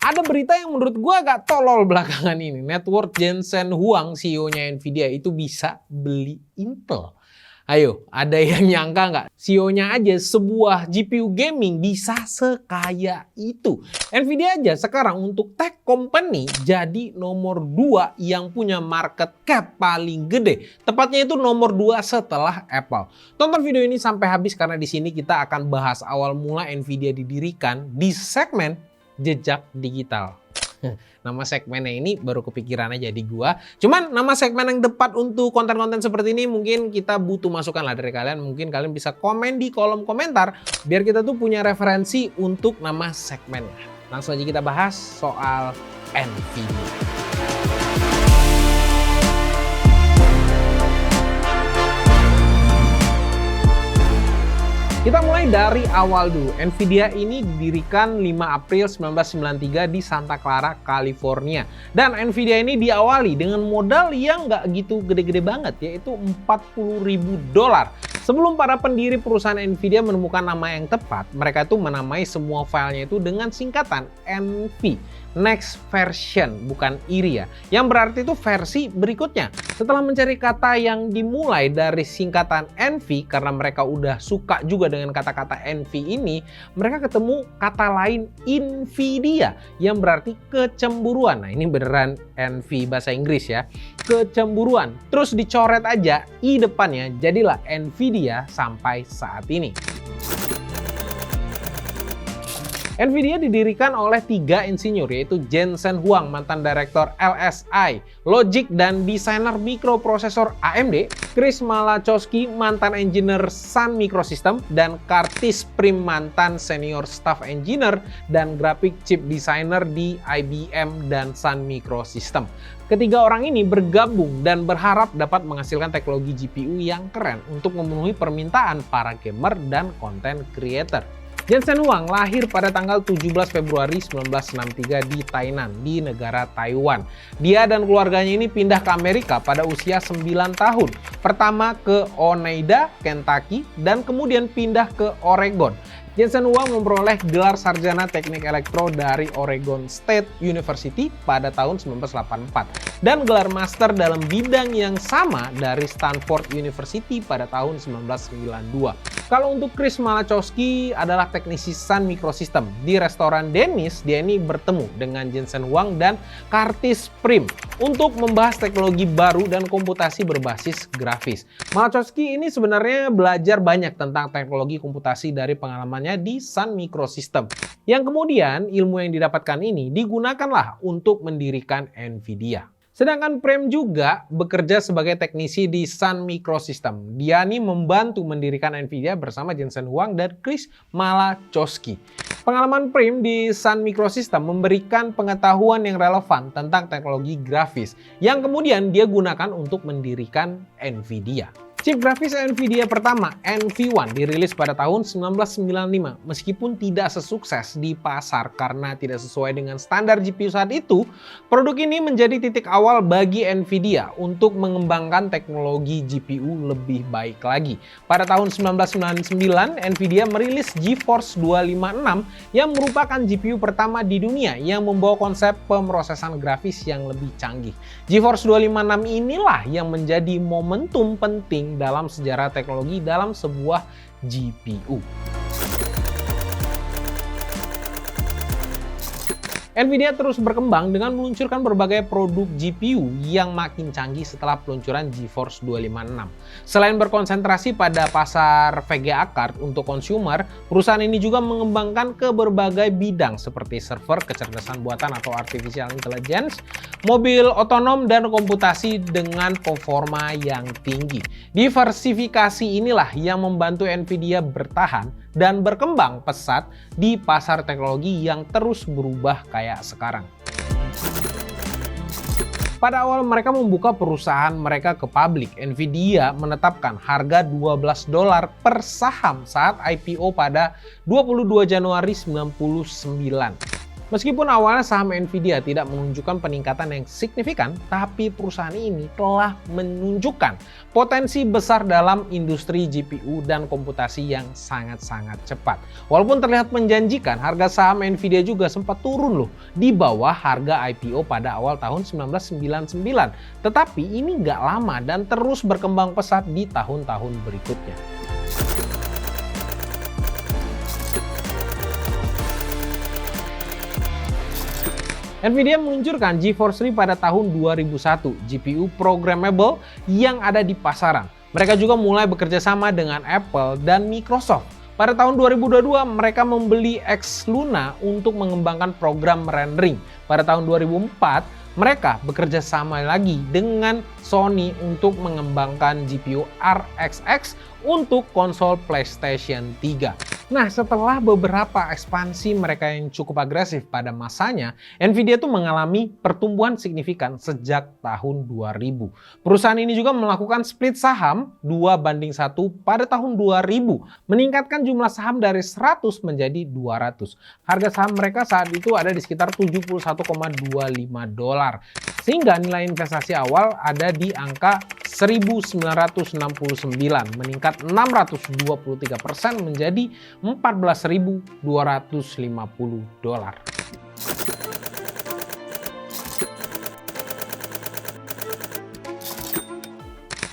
Ada berita yang menurut gua agak tolol belakangan ini. Net worth Jensen Huang, CEO-nya Nvidia, itu bisa beli Intel. Ayo, ada yang nyangka nggak? CEO-nya aja sebuah GPU gaming bisa sekaya itu. Nvidia aja sekarang untuk tech company jadi nomor 2 yang punya market cap paling gede. Tepatnya itu nomor 2 setelah Apple. Tonton video ini sampai habis karena di sini kita akan bahas awal mula Nvidia didirikan di segmen jejak digital. Nama segmennya ini baru kepikiran aja di gua. Cuman nama segmen yang tepat untuk konten-konten seperti ini mungkin kita butuh masukan lah dari kalian. Mungkin kalian bisa komen di kolom komentar biar kita tuh punya referensi untuk nama segmennya. Langsung aja kita bahas soal Nvidia. Kita mulai dari awal dulu. Nvidia ini didirikan 5 April 1993 di Santa Clara, California. Dan Nvidia ini diawali dengan modal yang nggak gitu gede-gede banget, yaitu $40.000. Sebelum para pendiri perusahaan Nvidia menemukan nama yang tepat, mereka tuh menamai semua filenya itu dengan singkatan NV. Next version, bukan iri ya. Yang berarti itu versi berikutnya. Setelah mencari kata yang dimulai dari singkatan NV, karena mereka udah suka juga dengan kata-kata NV ini, mereka ketemu kata lain Invidia, yang berarti kecemburuan. Nah ini beneran NV bahasa Inggris ya. Kecemburuan. Terus dicoret aja I depannya, jadilah Nvidia sampai saat ini. Nvidia didirikan oleh 3 insinyur, yaitu Jensen Huang, mantan direktur LSI, Logic dan desainer mikroprosesor AMD, Chris Malachowski, mantan engineer Sun Microsystems, dan Curtis Prim, mantan senior staff engineer dan graphic chip designer di IBM dan Sun Microsystems. Ketiga orang ini bergabung dan berharap dapat menghasilkan teknologi GPU yang keren untuk memenuhi permintaan para gamer dan content creator. Jensen Huang lahir pada tanggal 17 Februari 1963 di Tainan, di negara Taiwan. Dia dan keluarganya ini pindah ke Amerika pada usia 9 tahun. Pertama ke Oneida, Kentucky, dan kemudian pindah ke Oregon. Jensen Huang memperoleh gelar sarjana teknik elektro dari Oregon State University pada tahun 1984 dan gelar master dalam bidang yang sama dari Stanford University pada tahun 1992. Kalau untuk Chris Malachowski adalah teknisi Sun Microsystems. Di restoran Dennis, dia ini bertemu dengan Jensen Huang dan Curtis Prim untuk membahas teknologi baru dan komputasi berbasis grafis. Malachowski ini sebenarnya belajar banyak tentang teknologi komputasi dari pengalamannya di Sun Microsystems. Yang kemudian ilmu yang didapatkan ini digunakanlah untuk mendirikan Nvidia. Sedangkan Prem juga bekerja sebagai teknisi di Sun Microsystems. Dia nih membantu mendirikan Nvidia bersama Jensen Huang dan Chris Malachowski. Pengalaman Prem di Sun Microsystems memberikan pengetahuan yang relevan tentang teknologi grafis yang kemudian dia gunakan untuk mendirikan Nvidia. Chip grafis Nvidia pertama, NV1, dirilis pada tahun 1995. Meskipun tidak sesukses di pasar karena tidak sesuai dengan standar GPU saat itu, produk ini menjadi titik awal bagi Nvidia untuk mengembangkan teknologi GPU lebih baik lagi. Pada tahun 1999, Nvidia merilis GeForce 256 yang merupakan GPU pertama di dunia yang membawa konsep pemrosesan grafis yang lebih canggih. GeForce 256 inilah yang menjadi momentum penting dalam sejarah teknologi dalam sebuah GPU. Nvidia terus berkembang dengan meluncurkan berbagai produk GPU yang makin canggih setelah peluncuran GeForce 256. Selain berkonsentrasi pada pasar VGA card untuk consumer, perusahaan ini juga mengembangkan ke berbagai bidang seperti server, kecerdasan buatan atau artificial intelligence, mobil otonom, dan komputasi dengan performa yang tinggi. Diversifikasi inilah yang membantu Nvidia bertahan dan berkembang pesat di pasar teknologi yang terus berubah kayak sekarang. Pada awal mereka membuka perusahaan mereka ke publik, Nvidia menetapkan harga $12 per saham saat IPO pada 22 Januari 1999. Meskipun awalnya saham Nvidia tidak menunjukkan peningkatan yang signifikan, tapi perusahaan ini telah menunjukkan potensi besar dalam industri GPU dan komputasi yang sangat-sangat cepat. Walaupun terlihat menjanjikan, harga saham Nvidia juga sempat turun loh di bawah harga IPO pada awal tahun 1999. Tetapi ini nggak lama dan terus berkembang pesat di tahun-tahun berikutnya. Nvidia meluncurkan GeForce 3 pada tahun 2001, GPU programmable yang ada di pasaran. Mereka juga mulai bekerja sama dengan Apple dan Microsoft. Pada tahun 2022, mereka membeli Xluna untuk mengembangkan program rendering. Pada tahun 2004, mereka bekerja sama lagi dengan Sony untuk mengembangkan GPU RXX untuk konsol PlayStation 3. Nah, setelah beberapa ekspansi mereka yang cukup agresif pada masanya, Nvidia tuh mengalami pertumbuhan signifikan sejak tahun 2000. Perusahaan ini juga melakukan split saham 2:1 pada tahun 2000, meningkatkan jumlah saham dari 100 menjadi 200. Harga saham mereka saat itu ada di sekitar $71,25, sehingga nilai investasi awal ada di angka 1.969, meningkat 623% menjadi $14.250.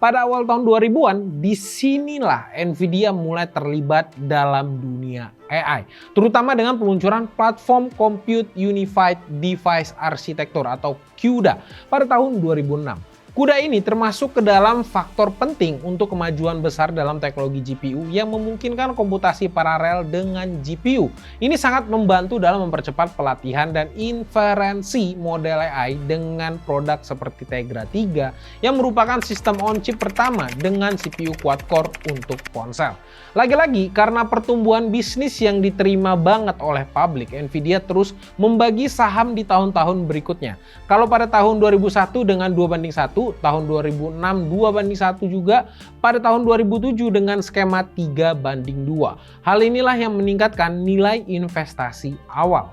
Pada awal tahun 2000-an, disinilah Nvidia mulai terlibat dalam dunia AI, terutama dengan peluncuran platform Compute Unified Device Architecture atau CUDA pada tahun 2006. CUDA ini termasuk ke dalam faktor penting untuk kemajuan besar dalam teknologi GPU yang memungkinkan komputasi paralel dengan GPU. Ini sangat membantu dalam mempercepat pelatihan dan inferensi model AI dengan produk seperti Tegra 3 yang merupakan sistem on-chip pertama dengan CPU quad-core untuk ponsel. Lagi-lagi, karena pertumbuhan bisnis yang diterima banget oleh publik, Nvidia terus membagi saham di tahun-tahun berikutnya. Kalau pada tahun 2001 dengan 2:1, tahun 2006 2:1 juga, pada tahun 2007 dengan skema 3:2. Hal inilah yang meningkatkan nilai investasi awal.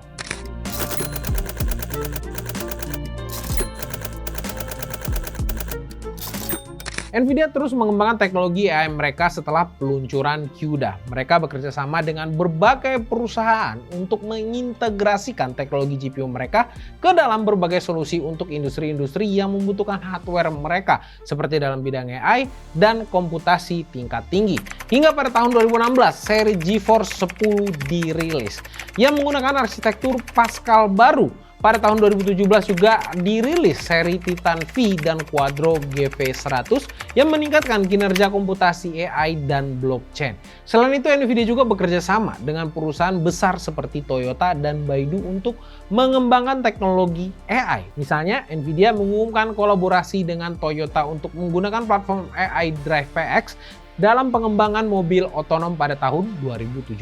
Nvidia terus mengembangkan teknologi AI mereka setelah peluncuran CUDA. Mereka bekerja sama dengan berbagai perusahaan untuk mengintegrasikan teknologi GPU mereka ke dalam berbagai solusi untuk industri-industri yang membutuhkan hardware mereka, seperti dalam bidang AI dan komputasi tingkat tinggi. Hingga pada tahun 2016, seri GeForce 10 dirilis, yang menggunakan arsitektur Pascal baru. Pada tahun 2017 juga dirilis seri Titan V dan Quadro GP100 yang meningkatkan kinerja komputasi AI dan blockchain. Selain itu, Nvidia juga bekerja sama dengan perusahaan besar seperti Toyota dan Baidu untuk mengembangkan teknologi AI. Misalnya, Nvidia mengumumkan kolaborasi dengan Toyota untuk menggunakan platform AI Drive PX dalam pengembangan mobil otonom pada tahun 2017.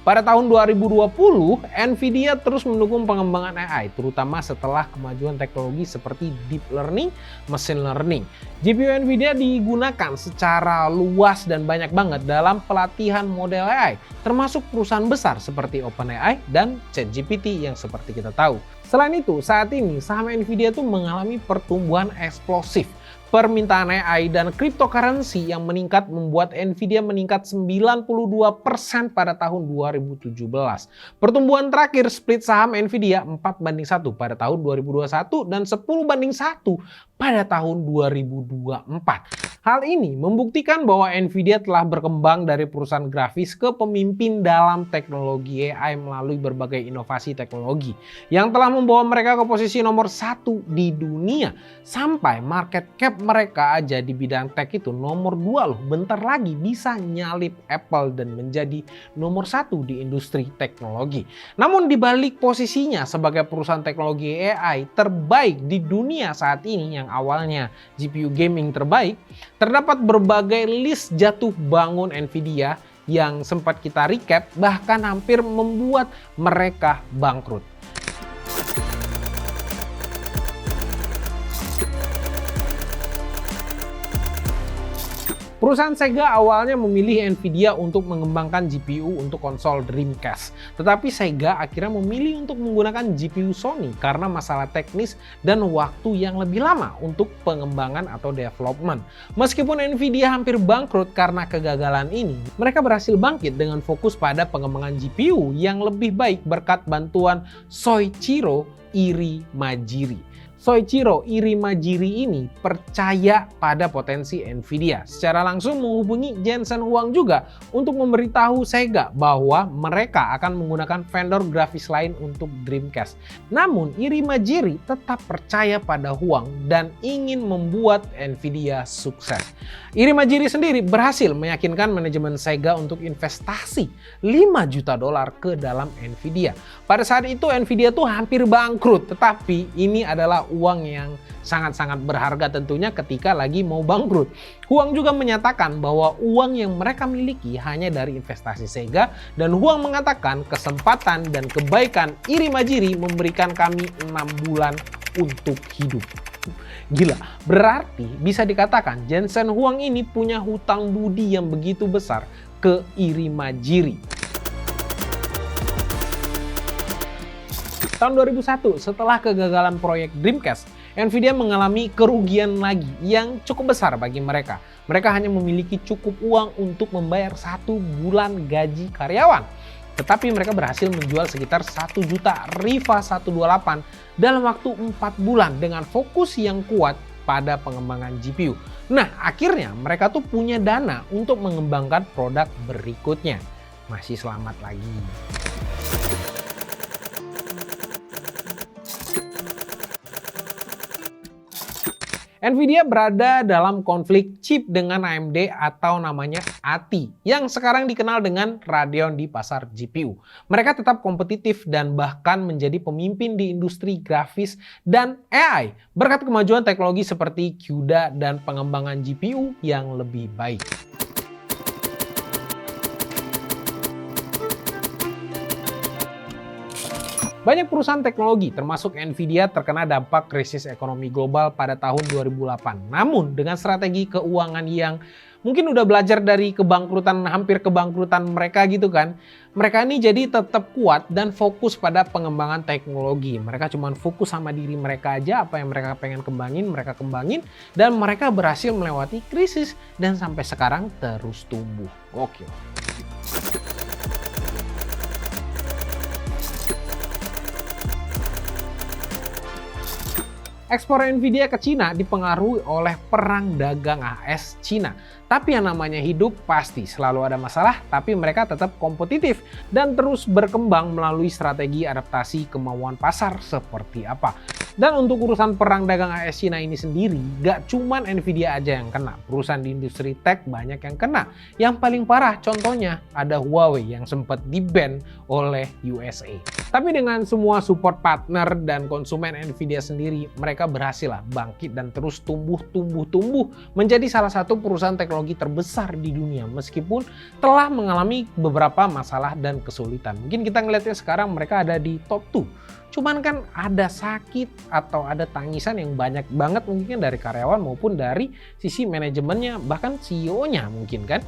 Pada tahun 2020, Nvidia terus mendukung pengembangan AI, terutama setelah kemajuan teknologi seperti deep learning, machine learning. GPU Nvidia digunakan secara luas dan banyak banget dalam pelatihan model AI, termasuk perusahaan besar seperti OpenAI dan ChatGPT yang seperti kita tahu. Selain itu, saat ini saham Nvidia tuh mengalami pertumbuhan eksplosif. Permintaan AI dan cryptocurrency yang meningkat membuat Nvidia meningkat 92% pada tahun 2017. Pertumbuhan terakhir split saham Nvidia 4:1 pada tahun 2021 dan 10:1 pada tahun 2024. Hal ini membuktikan bahwa Nvidia telah berkembang dari perusahaan grafis ke pemimpin dalam teknologi AI melalui berbagai inovasi teknologi yang telah membawa mereka ke posisi nomor 1 di dunia. Sampai market cap mereka aja di bidang tech itu nomor 2 loh. Bentar lagi bisa nyalip Apple dan menjadi nomor 1 di industri teknologi. Namun di balik posisinya sebagai perusahaan teknologi AI terbaik di dunia saat ini yang awalnya GPU gaming terbaik, terdapat berbagai list jatuh bangun Nvidia yang sempat kita recap bahkan hampir membuat mereka bangkrut. Perusahaan Sega awalnya memilih Nvidia untuk mengembangkan GPU untuk konsol Dreamcast. Tetapi Sega akhirnya memilih untuk menggunakan GPU Sony karena masalah teknis dan waktu yang lebih lama untuk pengembangan atau development. Meskipun Nvidia hampir bangkrut karena kegagalan ini, mereka berhasil bangkit dengan fokus pada pengembangan GPU yang lebih baik berkat bantuan Soichiro Irimajiri. Soichiro Irimajiri ini percaya pada potensi Nvidia. Secara langsung menghubungi Jensen Huang juga untuk memberitahu Sega bahwa mereka akan menggunakan vendor grafis lain untuk Dreamcast. Namun Irimajiri tetap percaya pada Huang dan ingin membuat Nvidia sukses. Irimajiri sendiri berhasil meyakinkan manajemen Sega untuk investasi $5 juta ke dalam Nvidia. Pada saat itu Nvidia tuh hampir bangkrut, tetapi ini adalah uang yang sangat-sangat berharga tentunya ketika lagi mau bangkrut. Huang juga menyatakan bahwa uang yang mereka miliki hanya dari investasi Sega, dan Huang mengatakan kesempatan dan kebaikan Irimajiri memberikan kami 6 bulan untuk hidup. Gila, berarti bisa dikatakan Jensen Huang ini punya hutang budi yang begitu besar ke Irimajiri. Tahun 2001, setelah kegagalan proyek Dreamcast, Nvidia mengalami kerugian lagi yang cukup besar bagi mereka. Mereka hanya memiliki cukup uang untuk membayar 1 bulan gaji karyawan. Tetapi mereka berhasil menjual sekitar 1 juta Riva 128 dalam waktu 4 bulan dengan fokus yang kuat pada pengembangan GPU. Nah, akhirnya mereka tuh punya dana untuk mengembangkan produk berikutnya. Masih selamat lagi. Nvidia berada dalam konflik chip dengan AMD atau namanya ATI yang sekarang dikenal dengan Radeon di pasar GPU. Mereka tetap kompetitif dan bahkan menjadi pemimpin di industri grafis dan AI berkat kemajuan teknologi seperti CUDA dan pengembangan GPU yang lebih baik. Banyak perusahaan teknologi termasuk Nvidia terkena dampak krisis ekonomi global pada tahun 2008. Namun dengan strategi keuangan yang mungkin udah belajar dari hampir kebangkrutan mereka gitu kan. Mereka ini jadi tetap kuat dan fokus pada pengembangan teknologi. Mereka cuma fokus sama diri mereka aja, apa yang mereka pengen kembangin, mereka kembangin. Dan mereka berhasil melewati krisis dan sampai sekarang terus tumbuh. Gokil. Ekspor Nvidia ke Cina dipengaruhi oleh perang dagang AS-Cina. Tapi yang namanya hidup pasti selalu ada masalah, tapi mereka tetap kompetitif dan terus berkembang melalui strategi adaptasi kemauan pasar seperti apa. Dan untuk urusan perang dagang AS-Cina ini sendiri, gak cuman Nvidia aja yang kena. Perusahaan di industri tech banyak yang kena. Yang paling parah contohnya ada Huawei yang sempat di-ban oleh USA. Tapi dengan semua support partner dan konsumen Nvidia sendiri, mereka berhasil bangkit dan terus tumbuh menjadi salah satu perusahaan teknologi terbesar di dunia meskipun telah mengalami beberapa masalah dan kesulitan. Mungkin kita ngeliatnya sekarang mereka ada di top 2. Cuman kan ada sakit atau ada tangisan yang banyak banget mungkin dari karyawan maupun dari sisi manajemennya, bahkan CEO-nya mungkin kan.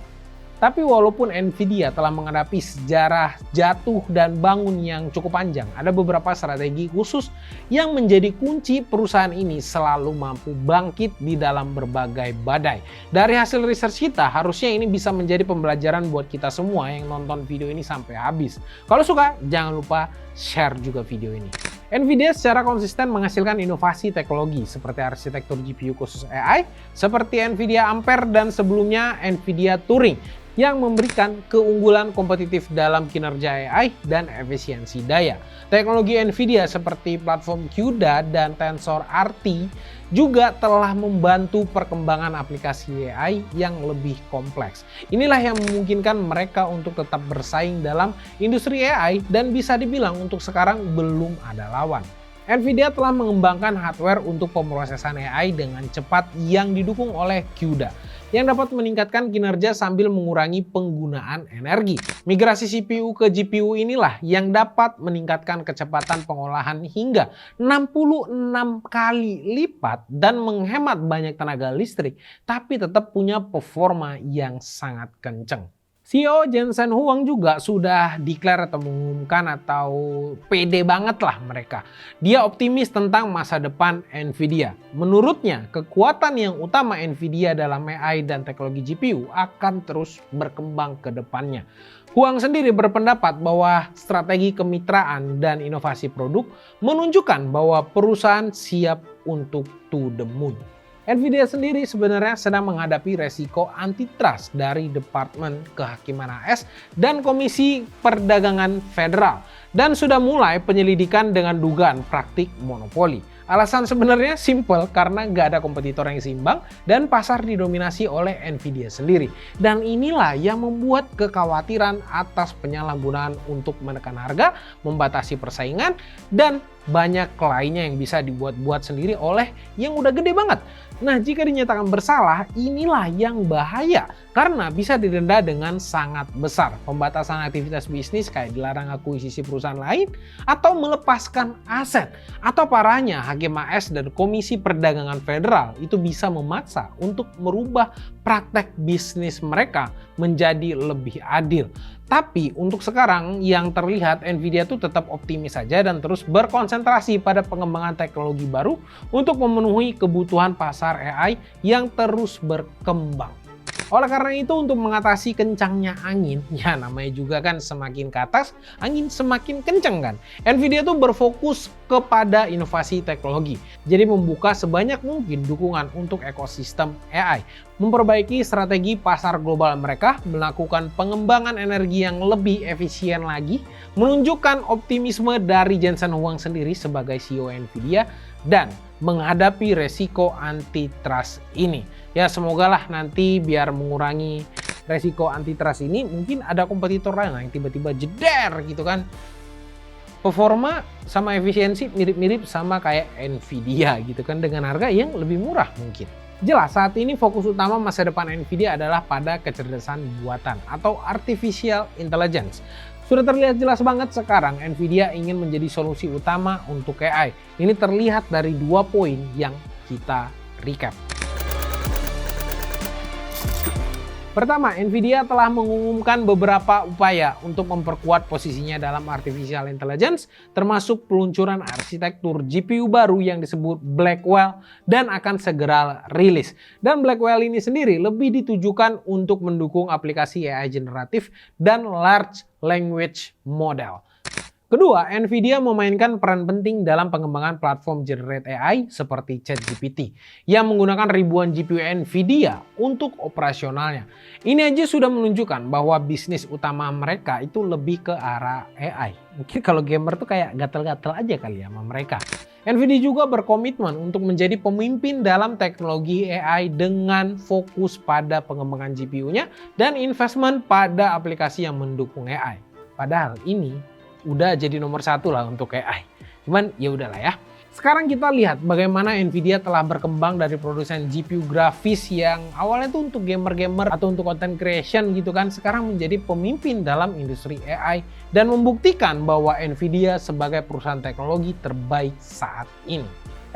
Tapi walaupun Nvidia telah menghadapi sejarah jatuh dan bangun yang cukup panjang, ada beberapa strategi khusus yang menjadi kunci perusahaan ini selalu mampu bangkit di dalam berbagai badai. Dari hasil research kita, harusnya ini bisa menjadi pembelajaran buat kita semua yang nonton video ini sampai habis. Kalau suka, jangan lupa share juga video ini. Nvidia secara konsisten menghasilkan inovasi teknologi seperti arsitektur GPU khusus AI, seperti Nvidia Ampere dan sebelumnya Nvidia Turing, yang memberikan keunggulan kompetitif dalam kinerja AI dan efisiensi daya. Teknologi Nvidia seperti platform CUDA dan TensorRT juga telah membantu perkembangan aplikasi AI yang lebih kompleks. Inilah yang memungkinkan mereka untuk tetap bersaing dalam industri AI dan bisa dibilang untuk sekarang belum ada lawan. Nvidia telah mengembangkan hardware untuk pemrosesan AI dengan cepat yang didukung oleh CUDA. yang dapat meningkatkan kinerja sambil mengurangi penggunaan energi. Migrasi CPU ke GPU inilah yang dapat meningkatkan kecepatan pengolahan hingga 66 kali lipat dan menghemat banyak tenaga listrik, tapi tetap punya performa yang sangat kenceng. CEO Jensen Huang juga sudah declare atau mengumumkan atau pede banget lah mereka. Dia optimis tentang masa depan Nvidia. Menurutnya, kekuatan yang utama Nvidia dalam AI dan teknologi GPU akan terus berkembang ke depannya. Huang sendiri berpendapat bahwa strategi kemitraan dan inovasi produk menunjukkan bahwa perusahaan siap untuk to the moon. Nvidia sendiri sebenarnya sedang menghadapi resiko antitrust dari Departemen Kehakiman AS dan Komisi Perdagangan Federal dan sudah mulai penyelidikan dengan dugaan praktik monopoli. Alasan sebenarnya simple karena nggak ada kompetitor yang seimbang dan pasar didominasi oleh Nvidia sendiri. Dan inilah yang membuat kekhawatiran atas penyalahgunaan untuk menekan harga, membatasi persaingan, dan banyak lainnya yang bisa dibuat-buat sendiri oleh yang udah gede banget. Nah, jika dinyatakan bersalah, inilah yang bahaya karena bisa didenda dengan sangat besar. Pembatasan aktivitas bisnis kayak dilarang akuisisi perusahaan lain atau melepaskan aset. Atau parahnya, Hakim AS dan Komisi Perdagangan Federal itu bisa memaksa untuk merubah praktek bisnis mereka menjadi lebih adil. Tapi untuk sekarang yang terlihat Nvidia tuh tetap optimis saja dan terus berkonsentrasi pada pengembangan teknologi baru untuk memenuhi kebutuhan pasar AI yang terus berkembang. Oleh karena itu untuk mengatasi kencangnya angin, ya namanya juga kan semakin ke atas, angin semakin kencang kan. Nvidia tuh berfokus kepada inovasi teknologi. Jadi membuka sebanyak mungkin dukungan untuk ekosistem AI. Memperbaiki strategi pasar global mereka, melakukan pengembangan energi yang lebih efisien lagi, menunjukkan optimisme dari Jensen Huang sendiri sebagai CEO Nvidia, dan menghadapi resiko antitrust ini. Ya semoga lah nanti biar mengurangi resiko antitrust ini mungkin ada kompetitor lain yang tiba-tiba jeder gitu kan. Performa sama efisiensi mirip-mirip sama kayak Nvidia gitu kan dengan harga yang lebih murah mungkin. Jelas saat ini fokus utama masa depan Nvidia adalah pada kecerdasan buatan atau artificial intelligence. Sudah terlihat jelas banget sekarang Nvidia ingin menjadi solusi utama untuk AI. Ini terlihat dari 2 poin yang kita recap. Pertama, Nvidia telah mengumumkan beberapa upaya untuk memperkuat posisinya dalam artificial intelligence, termasuk peluncuran arsitektur GPU baru yang disebut Blackwell dan akan segera rilis. Dan Blackwell ini sendiri lebih ditujukan untuk mendukung aplikasi AI generatif dan large language model. Kedua, Nvidia memainkan peran penting dalam pengembangan platform generate AI seperti ChatGPT yang menggunakan ribuan GPU Nvidia untuk operasionalnya. Ini aja sudah menunjukkan bahwa bisnis utama mereka itu lebih ke arah AI. Mungkin kalau gamer tuh kayak gatel-gatel aja kali ya sama mereka. Nvidia juga berkomitmen untuk menjadi pemimpin dalam teknologi AI dengan fokus pada pengembangan GPU-nya dan investment pada aplikasi yang mendukung AI. Padahal ini udah jadi nomor 1 lah untuk AI. Cuman ya udahlah ya. Sekarang kita lihat bagaimana Nvidia telah berkembang dari produsen GPU grafis yang awalnya tuh untuk gamer-gamer atau untuk content creation gitu kan, sekarang menjadi pemimpin dalam industri AI dan membuktikan bahwa Nvidia sebagai perusahaan teknologi terbaik saat ini.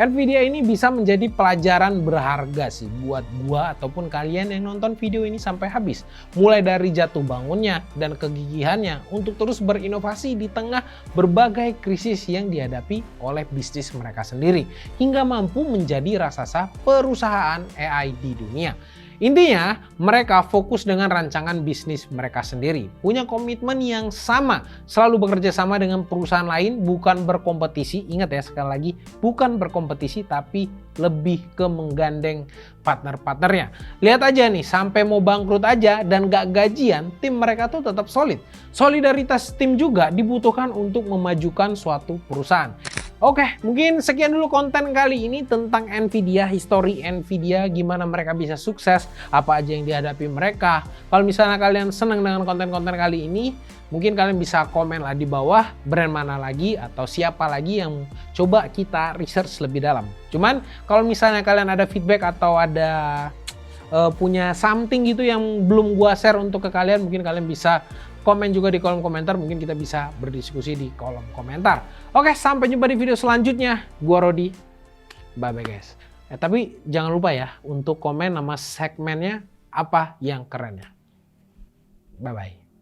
Nvidia ini bisa menjadi pelajaran berharga sih buat gua ataupun kalian yang nonton video ini sampai habis. Mulai dari jatuh bangunnya dan kegigihannya untuk terus berinovasi di tengah berbagai krisis yang dihadapi oleh bisnis mereka sendiri. Hingga mampu menjadi raksasa perusahaan AI di dunia. Intinya, mereka fokus dengan rancangan bisnis mereka sendiri. Punya komitmen yang sama, selalu bekerja sama dengan perusahaan lain, bukan berkompetisi. Ingat ya sekali lagi, bukan berkompetisi tapi lebih ke menggandeng partner-partnernya. Lihat aja nih, sampai mau bangkrut aja dan gak gajian, tim mereka tuh tetap solid. Solidaritas tim juga dibutuhkan untuk memajukan suatu perusahaan. Oke, mungkin sekian dulu konten kali ini tentang Nvidia, histori Nvidia, gimana mereka bisa sukses, apa aja yang dihadapi mereka. Kalau misalnya kalian senang dengan konten-konten kali ini, mungkin kalian bisa komen lah di bawah brand mana lagi atau siapa lagi yang coba kita research lebih dalam. Cuman kalau misalnya kalian ada feedback atau ada punya something gitu yang belum gua share untuk ke kalian, mungkin kalian bisa komen juga di kolom komentar, mungkin kita bisa berdiskusi di kolom komentar. Oke, sampai jumpa di video selanjutnya. Gua Rodi. Bye-bye guys. Tapi jangan lupa ya untuk komen nama segmennya apa yang kerennya. Bye-bye.